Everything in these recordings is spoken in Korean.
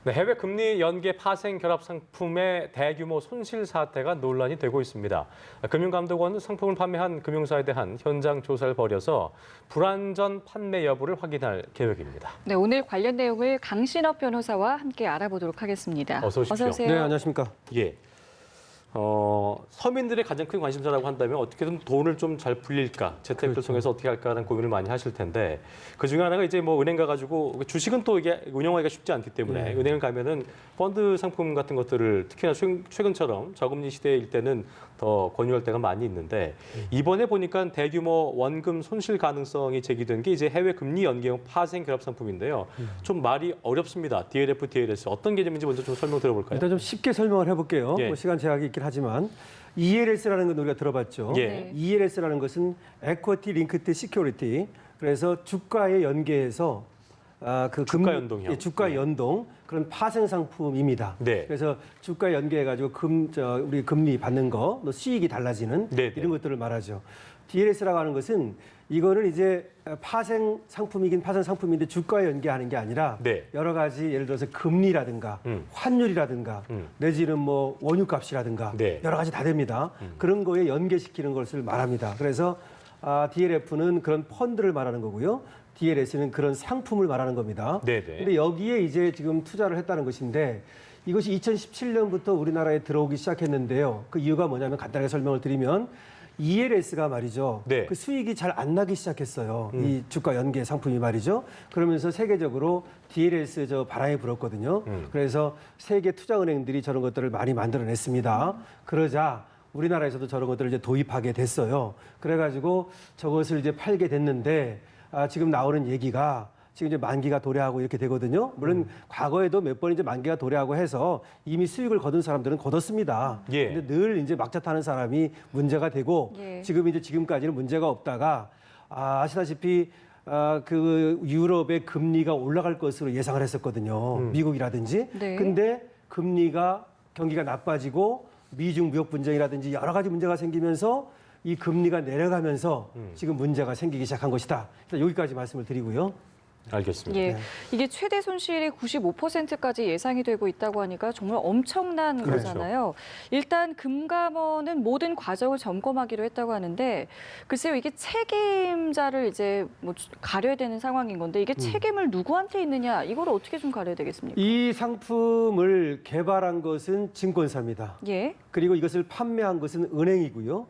네, 해외 금리 연계 파생 결합 상품의 대규모 손실 사태가 논란이 되고 있습니다. 금융감독원은 상품을 판매한 금융사에 대한 현장 조사를 벌여서 불완전 판매 여부를 확인할 계획입니다. 네, 오늘 관련 내용을 강신업 변호사와 함께 알아보도록 하겠습니다. 어서 오십시오. 어서 오세요. 네, 안녕하십니까. 예. 서민들의 가장 큰 관심사라고 한다면 어떻게든 돈을 좀 잘 불릴까, 재테크를 그렇죠. 통해서 어떻게 할까라는 고민을 많이 하실 텐데 그 중에 하나가 이제 뭐 은행 가가지고 주식은 또 이게 운영하기가 쉽지 않기 때문에 은행을 가면은 펀드 상품 같은 것들을 특히나 최근처럼 저금리 시대일 때는 더 권유할 때가 많이 있는데 이번에 보니까 대규모 원금 손실 가능성이 제기된 게 이제 해외 금리 연계형 파생 결합 상품인데요. 좀 말이 어렵습니다. DLF, DLS 어떤 개념인지 먼저 좀 설명 들어볼까요? 일단 좀 쉽게 설명을 해볼게요. 예. 뭐 시간 제약이 있긴 하지만 ELS라는 건 우리가 들어봤죠. 예. ELS라는 것은 Equity Linked Security. 그래서 주가에 연계해서 주가 연동형. 예, 주가 연동 그런 파생 상품입니다. 네. 그래서 주가 연계해가지고 우리 금리 받는 거, 또 수익이 달라지는 네, 네. 이런 것들을 말하죠. DLS라고 하는 것은 이거는 이제 파생 상품인데 주가에 연계하는 게 아니라 네. 여러 가지 예를 들어서 금리라든가 환율이라든가 내지는 뭐 원유값이라든가 네. 여러 가지 다 됩니다. 그런 거에 연계시키는 것을 말합니다. 그래서 DLF는 그런 펀드를 말하는 거고요. DLS는 그런 상품을 말하는 겁니다. 네네. 근데 여기에 이제 지금 투자를 했다는 것인데 이것이 2017년부터 우리나라에 들어오기 시작했는데요. 그 이유가 뭐냐면 간단하게 설명을 드리면 ELS가 말이죠. 네. 그 수익이 잘 안 나기 시작했어요. 이 주가 연계 상품이 말이죠. 그러면서 세계적으로 DLS 바람이 불었거든요. 그래서 세계 투자은행들이 저런 것들을 많이 만들어냈습니다. 그러자 우리나라에서도 저런 것들을 이제 도입하게 됐어요. 그래가지고 저것을 이제 팔게 됐는데 지금 나오는 얘기가 지금 이제 만기가 도래하고 이렇게 되거든요. 물론 과거에도 몇 번 이제 만기가 도래하고 해서 이미 수익을 거둔 사람들은 거뒀습니다. 예. 근데 늘 이제 막차 타는 사람이 문제가 되고 예. 지금까지는 문제가 없다가 아시다시피 그 유럽의 금리가 올라갈 것으로 예상을 했었거든요. 미국이라든지. 네. 근데 경기가 나빠지고 미중 무역 분쟁이라든지 여러 가지 문제가 생기면서 이 금리가 내려가면서 지금 문제가 생기기 시작한 것이다. 일단 여기까지 말씀을 드리고요. 알겠습니다. 예, 네. 이게 최대 손실이 95%까지 예상이 되고 있다고 하니까 정말 엄청난 그렇죠. 거잖아요. 일단 금감원은 모든 과정을 점검하기로 했다고 하는데 글쎄요, 이게 책임자를 이제 뭐 가려야 되는 상황인 건데 이게 책임을 누구한테 있느냐 이걸 어떻게 좀 가려야 되겠습니까? 이 상품을 개발한 것은 증권사입니다. 예, 그리고 이것을 판매한 것은 은행이고요.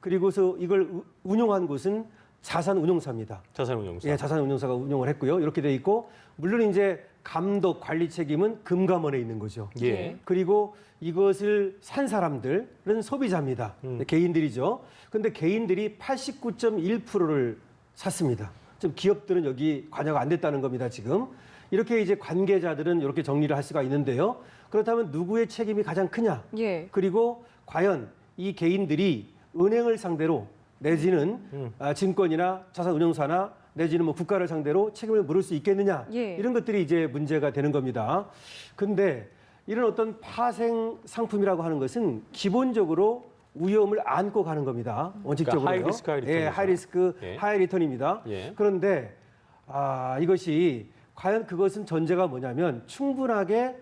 그리고서 이걸 운용한 곳은 자산운용사입니다. 자산운용사. 예, 자산운용사가 운용을 했고요. 이렇게 돼 있고 물론 이제 감독 관리 책임은 금감원에 있는 거죠. 예. 그리고 이것을 산 사람들은 소비자입니다. 개인들이죠. 근데 개인들이 89.1%를 샀습니다. 좀 기업들은 여기 관여가 안 됐다는 겁니다, 지금. 이렇게 이제 관계자들은 이렇게 정리를 할 수가 있는데요. 그렇다면 누구의 책임이 가장 크냐? 예. 그리고 과연 이 개인들이 은행을 상대로 내지는 증권이나 자산운용사나 내지는 뭐 국가를 상대로 책임을 물을 수 있겠느냐 예. 이런 것들이 이제 문제가 되는 겁니다. 근데 이런 어떤 파생 상품이라고 하는 것은 기본적으로 위험을 안고 가는 겁니다. 원칙적으로요. 그러니까 하이리스크, 하이리턴. 예, 하이리스크, 예. 하이리턴입니다. 예. 그런데 이것이 과연 그것은 전제가 뭐냐면 충분하게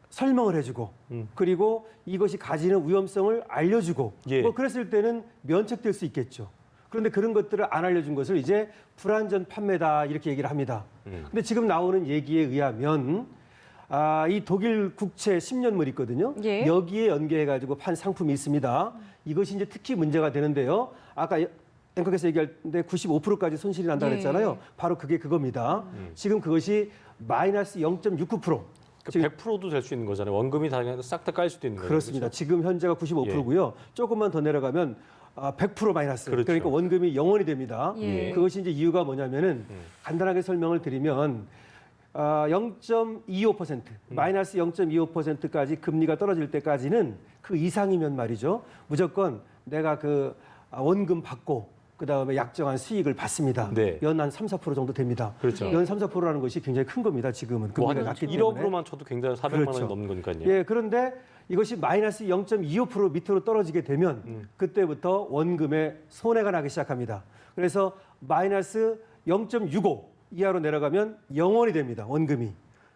설명을 해주고 그리고 이것이 가지는 위험성을 알려주고 예. 뭐 그랬을 때는 면책될 수 있겠죠. 그런데 그런 것들을 안 알려준 것을 이제 불완전 판매다 이렇게 얘기를 합니다. 근데 지금 나오는 얘기에 의하면 이 독일 국채 10년물 있거든요. 예. 여기에 연계해가지고 판 상품이 있습니다. 이것이 이제 특히 문제가 되는데요. 아까 앵커께서 얘기할 때 95%까지 손실이 난다고 예. 했잖아요. 바로 그게 그겁니다. 지금 그것이 마이너스 0.69%. 그러니까 100%도 될 수 있는 거잖아요. 원금이 다 싹 다 깔 수도 있는 거예요. 그렇습니다. 지금 현재가 95%고요. 조금만 더 내려가면 100% 마이너스. 그렇죠. 그러니까 원금이 0원이 됩니다. 예. 그것이 이제 이유가 뭐냐면은 간단하게 설명을 드리면 0.25% 마이너스 0.25%까지 금리가 떨어질 때까지는 그 이상이면 말이죠. 무조건 내가 그 원금 받고 그다음에 약정한 수익을 받습니다. 네. 연 한 3, 4% 정도 됩니다. 그렇죠. 연 3, 4%라는 것이 굉장히 큰 겁니다. 지금은 뭐한 금리가 낮기 때문에. 1억으로만 쳐도 굉장히 400만 그렇죠. 원이 넘는 거니까요. 예, 그런데 이것이 마이너스 0.25% 밑으로 떨어지게 되면 그때부터 원금에 손해가 나기 시작합니다. 그래서 마이너스 0.65 이하로 내려가면 0원이 됩니다. 원금이.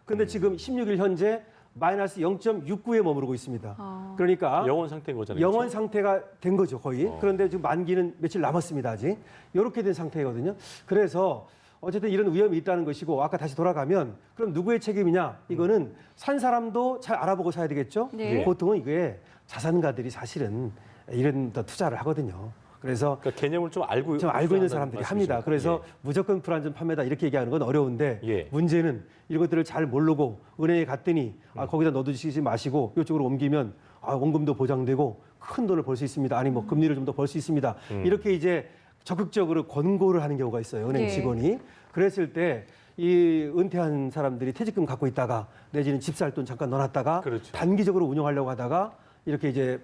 근데 지금 16일 현재 마이너스 0.69에 머무르고 있습니다. 그러니까 영원 상태인 거잖아요. 영원 그렇죠? 상태가 된 거죠, 거의. 어. 그런데 지금 만기는 며칠 남았습니다, 아직. 이렇게 된 상태거든요. 그래서 어쨌든 이런 위험이 있다는 것이고, 아까 다시 돌아가면 그럼 누구의 책임이냐? 이거는 산 사람도 잘 알아보고 사야 되겠죠? 네. 보통은 이게 자산가들이 사실은 이런 투자를 하거든요. 그래서 그러니까 개념을 좀 알고 있는 투자한다는 사람들이 말씀이시죠? 합니다. 그래서 무조건 불안전 판매다 이렇게 얘기하는 건 어려운데 예. 문제는 이런 것들을 잘 모르고 은행에 갔더니 거기다 넣어두시지 마시고 이쪽으로 옮기면 원금도 보장되고 큰 돈을 벌 수 있습니다. 아니 뭐 금리를 좀 더 벌 수 있습니다. 이렇게 이제 적극적으로 권고를 하는 경우가 있어요. 은행 네. 직원이. 그랬을 때 이 은퇴한 사람들이 퇴직금 갖고 있다가 내지는 집 살 돈 잠깐 넣어놨다가 그렇죠. 단기적으로 운영하려고 하다가 이렇게 이제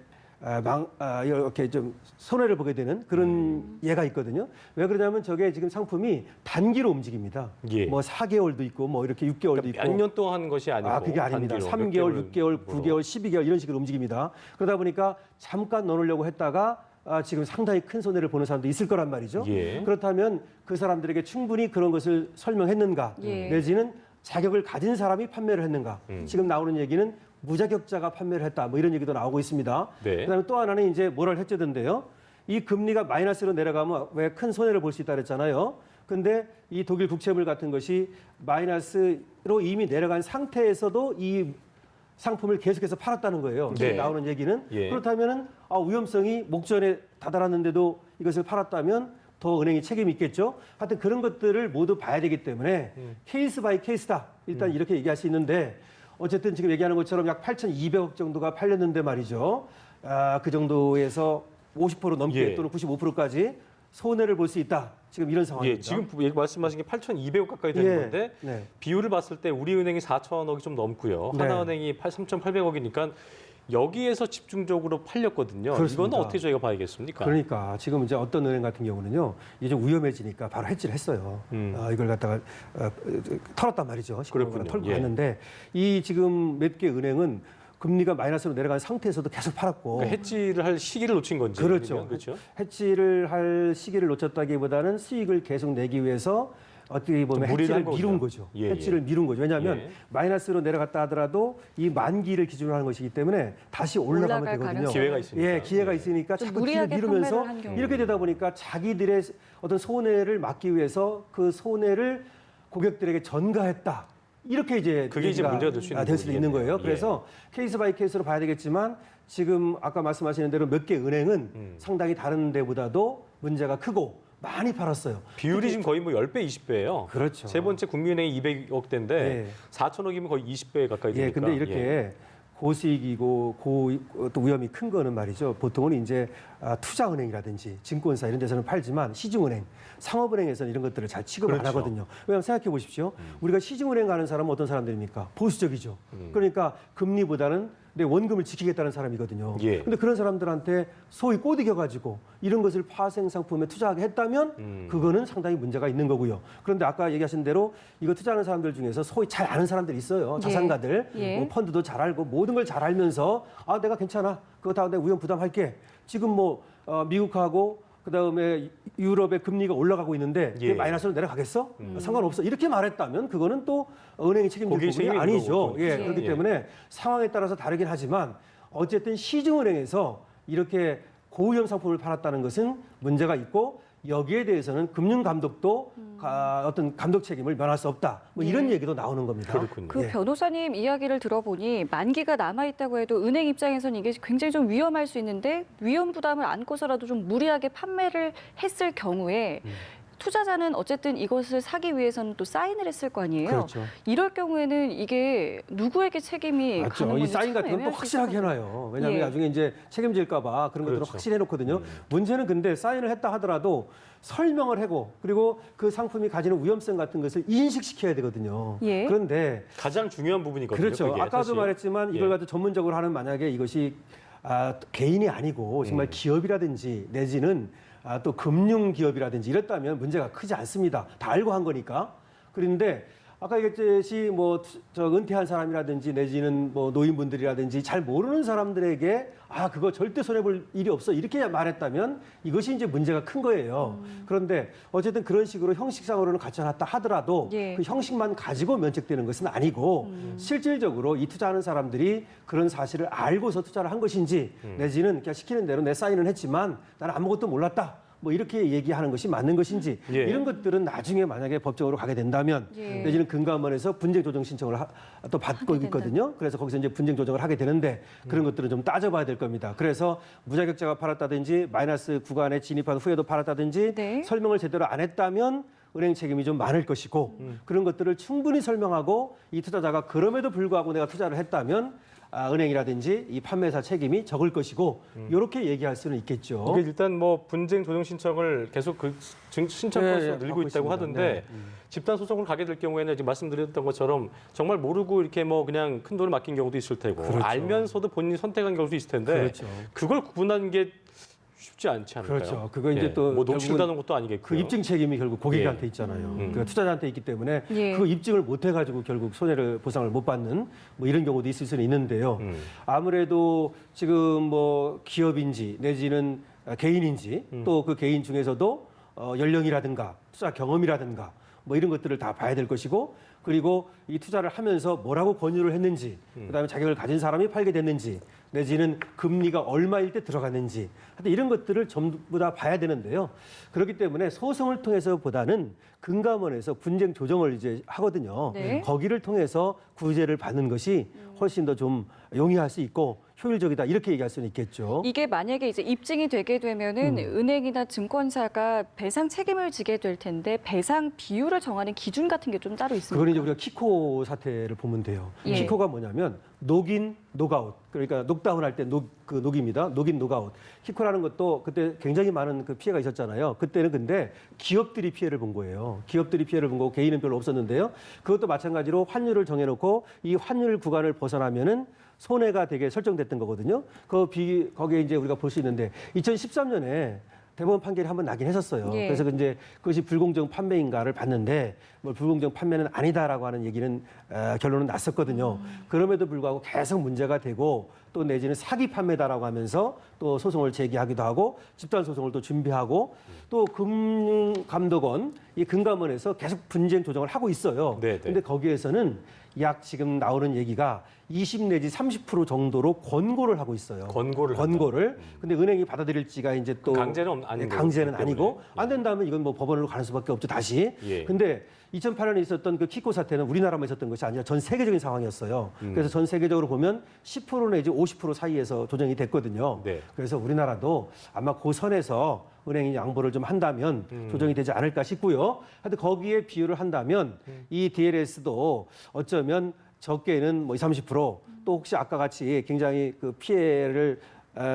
이렇게 좀 손해를 보게 되는 그런 예가 있거든요. 왜 그러냐면 저게 지금 상품이 단기로 움직입니다. 예. 뭐 4개월도 있고 뭐 이렇게 6개월도 그러니까 있고. 몇 년 동안 하는 것이 아니고 그게 아닙니다. 단기로, 3개월, 몇 6개월, 개월로. 9개월, 12개월 이런 식으로 움직입니다. 그러다 보니까 잠깐 넣으려고 했다가 지금 상당히 큰 손해를 보는 사람도 있을 거란 말이죠. 예. 그렇다면 그 사람들에게 충분히 그런 것을 설명했는가 예. 내지는 자격을 가진 사람이 판매를 했는가. 지금 나오는 얘기는 무자격자가 판매를 했다. 뭐 이런 얘기도 나오고 있습니다. 네. 그다음에 또 하나는 이제 모럴 해저드인데요. 이 금리가 마이너스로 내려가면 왜 큰 손해를 볼 수 있다 그랬잖아요. 근데 이 독일 국채물 같은 것이 마이너스로 이미 내려간 상태에서도 이 상품을 계속해서 팔았다는 거예요. 네. 지금 나오는 얘기는. 예. 그렇다면은 위험성이 목전에 다다랐는데도 이것을 팔았다면 더 은행이 책임이 있겠죠. 하여튼 그런 것들을 모두 봐야 되기 때문에 케이스 바이 케이스다. 일단 이렇게 얘기할 수 있는데 어쨌든 지금 얘기하는 것처럼 약 8,200억 정도가 팔렸는데 말이죠. 그 정도에서 50% 넘게 예. 또는 95%까지 손해를 볼 수 있다. 지금 이런 상황입니다. 예, 지금 말씀하신 게 8,200억 가까이 되는 예. 건데 네. 비율을 봤을 때 우리은행이 4천억이 좀 넘고요. 네. 하나은행이 3,800억이니까 여기에서 집중적으로 팔렸거든요. 그렇습니다. 이거는 어떻게 저희가 봐야겠습니까? 그러니까 지금 이제 어떤 은행 같은 경우는요, 이제 좀 위험해지니까 바로 해지를 했어요. 이걸 갖다가 털었단 말이죠. 그렇군요. 털고 예. 갔는데 이 지금 몇 개 은행은 금리가 마이너스로 내려간 상태에서도 계속 팔았고. 그러니까 해지를 할 시기를 놓친 건지. 그렇죠. 아니면, 그렇죠. 해지를 할 시기를 놓쳤다기보다는 수익을 계속 내기 위해서 어떻게 보면 좀 무리를 해지를 한 미룬 거죠. 거죠. 예, 해지를 미룬 거죠. 왜냐하면 예. 마이너스로 내려갔다 하더라도 이 만기를 기준으로 하는 것이기 때문에 다시 올라가면 올라갈 되거든요. 가능성이 기회가 있으니까. 예, 기회가 예. 있으니까 좀 자꾸 기회를 무리하게 미루면서 판매를 한 경우. 이렇게 되다 보니까 자기들의 어떤 손해를 막기 위해서 그 손해를 고객들에게 전가했다. 이렇게 이제 그게 이제 얘기가 문제가 될 수 있는 될 수도 있는 부분이겠네요. 거예요. 그래서 케이스 바이 케이스로 봐야 되겠지만 지금 아까 말씀하시는 대로 몇 개 은행은 상당히 다른 데보다도 문제가 크고 많이 팔았어요. 비율이 지금 거의 뭐 10배, 20배예요. 그렇죠. 세 번째 국민은행이 200억대인데 예. 4천억이면 거의 20배 가까이 되니까. 예, 근데 이렇게 예. 고수익이고 또 위험이 큰 거는 말이죠. 보통은 이제 투자은행이라든지 증권사 이런 데서는 팔지만 시중은행, 상업은행에서는 이런 것들을 잘 취급을 안 그렇죠. 하거든요. 왜냐하면 생각해 보십시오. 우리가 시중은행 가는 사람은 어떤 사람들입니까? 보수적이죠. 그러니까 금리보다는 내 원금을 지키겠다는 사람이거든요. 예. 근데 그런 사람들한테 소위 꼬드겨가지고 이런 것을 파생 상품에 투자하게 했다면 그거는 상당히 문제가 있는 거고요. 그런데 아까 얘기하신 대로 이거 투자하는 사람들 중에서 소위 잘 아는 사람들이 있어요. 자산가들, 예. 뭐 펀드도 잘 알고 모든 걸 잘 알면서 내가 괜찮아. 그거 다 내가 위험 부담할게. 지금 뭐 미국하고 그다음에 유럽의 금리가 올라가고 있는데 예. 그게 마이너스로 내려가겠어? 상관없어. 이렇게 말했다면 그거는 또 은행이 책임질 거기에 부분이 책임이 있는 아니죠. 거고. 예, 예. 그렇기 예. 때문에 상황에 따라서 다르긴 하지만 어쨌든 시중은행에서 이렇게 고위험 상품을 팔았다는 것은 문제가 있고 여기에 대해서는 금융감독도 어떤 감독 책임을 면할 수 없다. 뭐 이런 얘기도 나오는 겁니다. 그렇군요. 그 예. 변호사님 이야기를 들어보니 만기가 남아있다고 해도 은행 입장에서는 이게 굉장히 좀 위험할 수 있는데 위험 부담을 안고서라도 좀 무리하게 판매를 했을 경우에 투자자는 어쨌든 이것을 사기 위해서는 또 사인을 했을 거 아니에요. 그렇죠. 이럴 경우에는 이게 누구에게 책임이 맞죠. 가는 이 건지 사인 참 같은 건 또 애매할 수 확실하게 있을 것 해놔요. 왜냐하면 예. 나중에 이제 책임질까봐 그런 것들을 그렇죠. 확실히 해놓거든요. 문제는 근데 사인을 했다 하더라도 설명을 하고 그리고 그 상품이 가지는 위험성 같은 것을 인식시켜야 되거든요. 예. 그런데 가장 중요한 부분이거든요. 그렇죠. 그게 아까도 사실. 말했지만 이걸 예. 가지고 전문적으로 하는 만약에 이것이 개인이 아니고 정말 기업이라든지 내지는 또 금융 기업이라든지 이랬다면 문제가 크지 않습니다. 다 알고 한 거니까. 그런데 아까 얘기했듯이 뭐 저 은퇴한 사람이라든지 내지는 뭐 노인분들이라든지 잘 모르는 사람들에게 아 그거 절대 손해볼 일이 없어 이렇게 말했다면 이것이 이제 문제가 큰 거예요. 그런데 어쨌든 그런 식으로 형식상으로는 갖춰놨다 하더라도 예. 그 형식만 가지고 면책되는 것은 아니고 실질적으로 이 투자하는 사람들이 그런 사실을 알고서 투자를 한 것인지 내지는 그냥 시키는 대로 내 사인은 했지만 나는 아무것도 몰랐다. 뭐 이렇게 얘기하는 것이 맞는 것인지 예. 이런 것들은 나중에 만약에 법적으로 가게 된다면 예. 내지는 금감원에서 분쟁 조정 신청을 또 받고 하게 있거든요. 그래서 거기서 이제 분쟁 조정을 하게 되는데 그런 것들은 좀 따져봐야 될 겁니다. 그래서 무자격자가 팔았다든지 마이너스 구간에 진입한 후에도 팔았다든지 네. 설명을 제대로 안 했다면 은행 책임이 좀 많을 것이고 그런 것들을 충분히 설명하고 이 투자자가 그럼에도 불구하고 내가 투자를 했다면 은행이라든지 이 판매사 책임이 적을 것이고 이렇게 얘기할 수는 있겠죠. 이게 일단 뭐 분쟁 조정 신청을 계속 그 신청 네, 건수가 늘고 받고 있다고 있습니다. 하던데 네. 집단 소송을 가게 될 경우에는 지금 말씀드렸던 것처럼 정말 모르고 이렇게 뭐 그냥 큰 돈을 맡긴 경우도 있을 테고 그렇죠. 알면서도 본인이 선택한 경우도 있을 텐데 그렇죠. 그걸 구분하는 게 쉽지 않지 않을까요? 그렇죠. 그거 이제 또 뭐 결국은 녹취다는 것도 아니겠고요. 그 입증 책임이 결국 고객한테 예. 있잖아요. 그러니까 투자자한테 있기 때문에 예. 그 입증을 못 해가지고 결국 손해를 보상을 못 받는 뭐 이런 경우도 있을 수는 있는데요. 아무래도 지금 뭐 기업인지 내지는 개인인지 또 그 개인 중에서도 연령이라든가 투자 경험이라든가 뭐 이런 것들을 다 봐야 될 것이고 그리고 이 투자를 하면서 뭐라고 권유를 했는지 그다음에 자격을 가진 사람이 팔게 됐는지 내지는 금리가 얼마일 때 들어갔는지 하여튼 이런 것들을 전부 다 봐야 되는데요. 그렇기 때문에 소송을 통해서보다는 금감원에서 분쟁 조정을 이제 하거든요. 네. 거기를 통해서 구제를 받는 것이 훨씬 더 좀 용이할 수 있고 효율적이다 이렇게 얘기할 수는 있겠죠. 이게 만약에 이제 입증이 되게 되면은 은행이나 증권사가 배상 책임을 지게 될 텐데 배상 비율을 정하는 기준 같은 게 좀 따로 있습니까? 그건 이제 우리가 키코 사태를 보면 돼요. 예. 키코가 뭐냐면 녹인, 녹아웃. 그러니까 녹다운 할 때 녹입니다. 녹인, 녹아웃. 키코라는 것도 그때 굉장히 많은 그 피해가 있었잖아요. 그때는 근데 기업들이 피해를 본 거예요. 기업들이 피해를 본 거고 개인은 별로 없었는데요. 그것도 마찬가지로 환율을 정해놓고 이 환율 구간을 벗어나면은 손해가 되게 설정됐던 거거든요. 거기에 이제 우리가 볼 수 있는데 2013년에 대법원 판결이 한번 나긴 했었어요. 예. 그래서 이제 그것이 불공정 판매인가를 봤는데 뭐 불공정 판매는 아니다라고 하는 얘기는 결론은 났었거든요. 그럼에도 불구하고 계속 문제가 되고 또 내지는 사기 판매다라고 하면서 또 소송을 제기하기도 하고 집단 소송을 또 준비하고 또 금감독원 이 금감원에서 계속 분쟁 조정을 하고 있어요. 네, 네. 근데 거기에서는 약 지금 나오는 얘기가 20 내지 30% 정도로 권고를 하고 있어요. 권고를 근데 은행이 받아들일지가 이제 또 강제는 아닌 강제는 거기 아니고 때문에. 안 된다면 이건 뭐 법원으로 가는 수밖에 없죠 다시. 예. 근데 2008년에 있었던 그 키코 사태는 우리나라만 있었던 것이 아니라 전 세계적인 상황이었어요. 그래서 전 세계적으로 보면 10% 내지 50% 사이에서 조정이 됐거든요. 네. 그래서 우리나라도 아마 그 선에서 은행이 양보를 좀 한다면 조정이 되지 않을까 싶고요. 하여튼 거기에 비율을 한다면 이 DLS도 어쩌면 적게는 뭐 20, 30%, 또 혹시 아까 같이 굉장히 그 피해를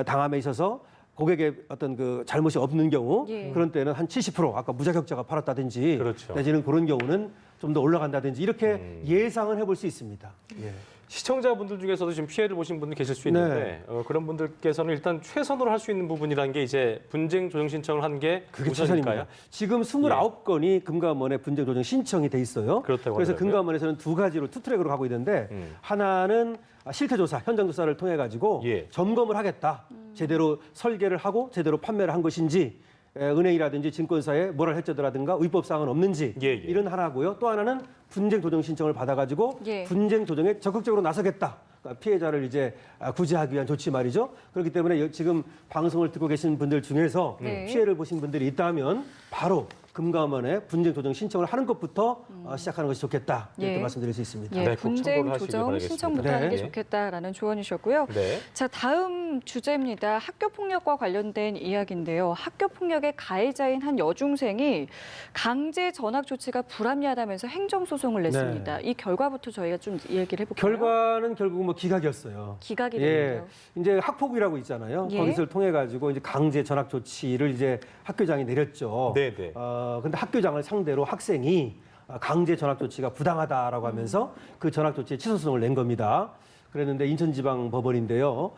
당함에 있어서 고객의 어떤 그 잘못이 없는 경우 예. 그런 때는 한 70% 아까 무자격자가 팔았다든지 그렇죠. 내지는 그런 경우는 좀 더 올라간다든지 이렇게 예상은 해볼 수 있습니다. 예. 시청자분들 중에서도 지금 피해를 보신 분들 계실 수 있는데 그런 분들께서는 일단 최선으로 할 수 있는 부분이라는 게 이제 분쟁 조정 신청을 한 게 그게 우선일까요? 최선입니다. 지금 29건이 금감원에 분쟁 조정 신청이 돼 있어요. 그렇다고 그래서 하더라고요. 금감원에서는 두 가지로 투 트랙으로 가고 있는데 하나는 실태 조사, 현장 조사를 통해 가지고 예. 점검을 하겠다. 제대로 설계를 하고 제대로 판매를 한 것인지 은행이라든지 증권사에 모랄 해저드라든가 위법 사항은 없는지 예, 예. 이런 하나고요. 또 하나는 분쟁 조정 신청을 받아가지고 예. 분쟁 조정에 적극적으로 나서겠다. 그러니까 피해자를 이제 구제하기 위한 조치 말이죠. 그렇기 때문에 지금 방송을 듣고 계신 분들 중에서 네. 피해를 보신 분들이 있다면 바로 금감원에 분쟁 조정 신청을 하는 것부터 시작하는 것이 좋겠다. 이렇게 예. 말씀드릴 수 있습니다. 예, 네, 꼭 분쟁 참고를 하시기 조정 바라겠습니다. 신청부터 네. 하는 게 좋겠다라는 조언이셨고요. 네. 자, 다음 주제입니다. 학교 폭력과 관련된 이야기인데요. 학교 폭력의 가해자인 한 여중생이 강제 전학 조치가 불합리하다면서 행정 소송을 냈습니다. 이 결과부터 저희가 좀 얘기를 해볼까요? 결과는 결국 뭐 기각이었어요. 기각이 예, 됐는데요. 이제 학폭이라고 있잖아요. 예. 거기서 통해 가지고 이제 강제 전학 조치를 이제 학교장이 내렸죠. 네, 네. 근데 학교장을 상대로 학생이 강제 전학 조치가 부당하다라고 하면서 그 전학 조치에 취소 소송을 낸 겁니다. 그랬는데 인천지방법원인데요.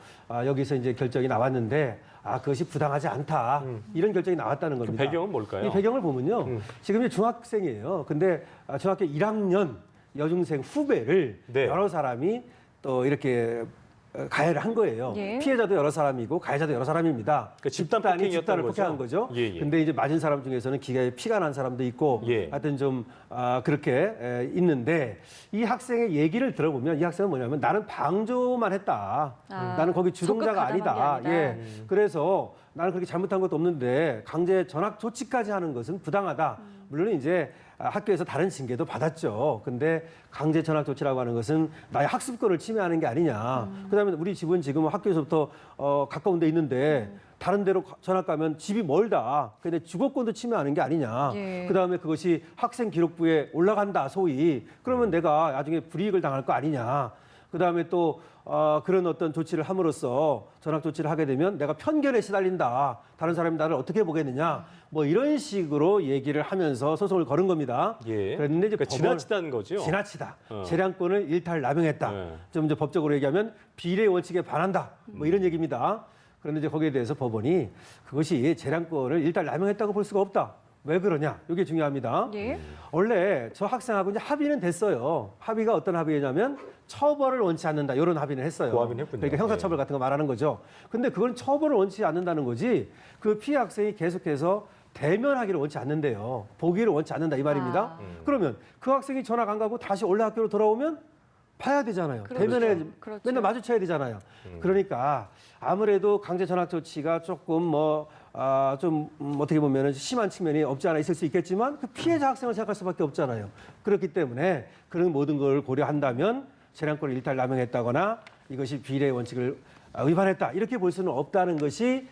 여기서 이제 결정이 나왔는데 그것이 부당하지 않다. 이런 결정이 나왔다는 그 겁니다. 배경은 뭘까요? 이 배경을 보면요. 지금 이제 중학생이에요. 근데 중학교 1학년 여중생 후배를 네. 여러 사람이 또 이렇게 가해를 한 거예요. 예. 피해자도 여러 사람이고 가해자도 여러 사람입니다. 그러니까 집단 집단이 폭행이었던 집단을 거죠? 폭행한 거죠. 예, 예. 근데 이제 맞은 사람 중에서는 기가에 피가 난 사람도 있고 예. 하여튼 좀 그렇게 있는데 이 학생의 얘기를 들어보면 이 학생은 뭐냐면 나는 방조만 했다. 아, 나는 거기 주동자가 적극 가담한 아니다. 게 아니다. 예. 그래서 나는 그렇게 잘못한 것도 없는데 강제 전학 조치까지 하는 것은 부당하다. 물론 이제 학교에서 다른 징계도 받았죠. 근데 강제 전학 조치라고 하는 것은 나의 학습권을 침해하는 게 아니냐. 그다음에 우리 집은 지금 학교에서부터 가까운 데 있는데 다른 데로 전학 가면 집이 멀다. 근데 주거권도 침해하는 게 아니냐. 예. 그다음에 그것이 학생 기록부에 올라간다. 소위. 그러면 내가 나중에 불이익을 당할 거 아니냐. 그다음에 또 그런 어떤 조치를 함으로써 전학 조치를 하게 되면 내가 편견에 시달린다. 다른 사람이 나를 어떻게 보겠느냐. 뭐 이런 식으로 얘기를 하면서 소송을 걸은 겁니다. 예. 그런데 이제 그러니까 지나치다는 거죠. 지나치다. 어. 재량권을 일탈남용했다. 네. 좀 이제 법적으로 얘기하면 비례 원칙에 반한다. 뭐 이런 얘기입니다. 그런데 이제 거기에 대해서 법원이 그것이 재량권을 일탈남용했다고 볼 수가 없다. 왜 그러냐? 이게 중요합니다. 예. 원래 저 학생하고 이제 합의는 됐어요. 합의가 어떤 합의냐면 처벌을 원치 않는다. 이런 합의는 했어요. 그 합의는 했군요. 그러니까 형사처벌 같은 거 말하는 거죠. 근데 그건 처벌을 원치 않는다는 거지. 그 피해 학생이 계속해서 대면하기를 원치 않는데요. 보기를 원치 않는다 이 말입니다. 아. 그러면 그 학생이 전학 안 가고 다시 원래 학교로 돌아오면 봐야 되잖아요. 그렇죠. 대면에 그렇죠. 맨날 마주쳐야 되잖아요. 그러니까 아무래도 강제 전학 조치가 조금 어떻게 보면 심한 측면이 없지 않아 있을 수 있겠지만 그 피해자 학생을 생각할 수밖에 없잖아요. 그렇기 때문에 그런 모든 걸 고려한다면 재량권을 일탈남용했다거나 이것이 비례 원칙을 위반했다 이렇게 볼 수는 없다는 것이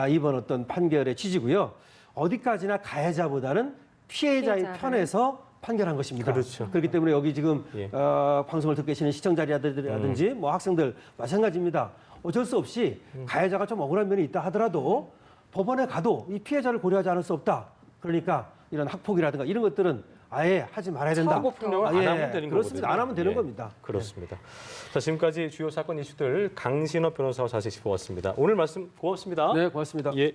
이번 어떤 판결의 취지고요. 어디까지나 가해자보다는 피해자의 피해자를. 편에서 판결한 것입니다. 그렇죠. 그렇기 때문에 여기 지금 예. 방송을 듣고 계시는 시청자라든지 뭐 학생들 마찬가지입니다. 어쩔 수 없이 가해자가 좀 억울한 면이 있다 하더라도 법원에 가도 이 피해자를 고려하지 않을 수 없다. 그러니까 이런 학폭이라든가 이런 것들은 아예 하지 말아야 된다. 처벌 폭력을 안 하면 되는 그렇습니다. 거거든요. 안 하면 되는 예. 겁니다. 그렇습니다. 자, 지금까지 주요 사건 이슈들 강신업 변호사와 자세히 짚어봤습니다. 오늘 말씀 고맙습니다. 네, 고맙습니다. 예.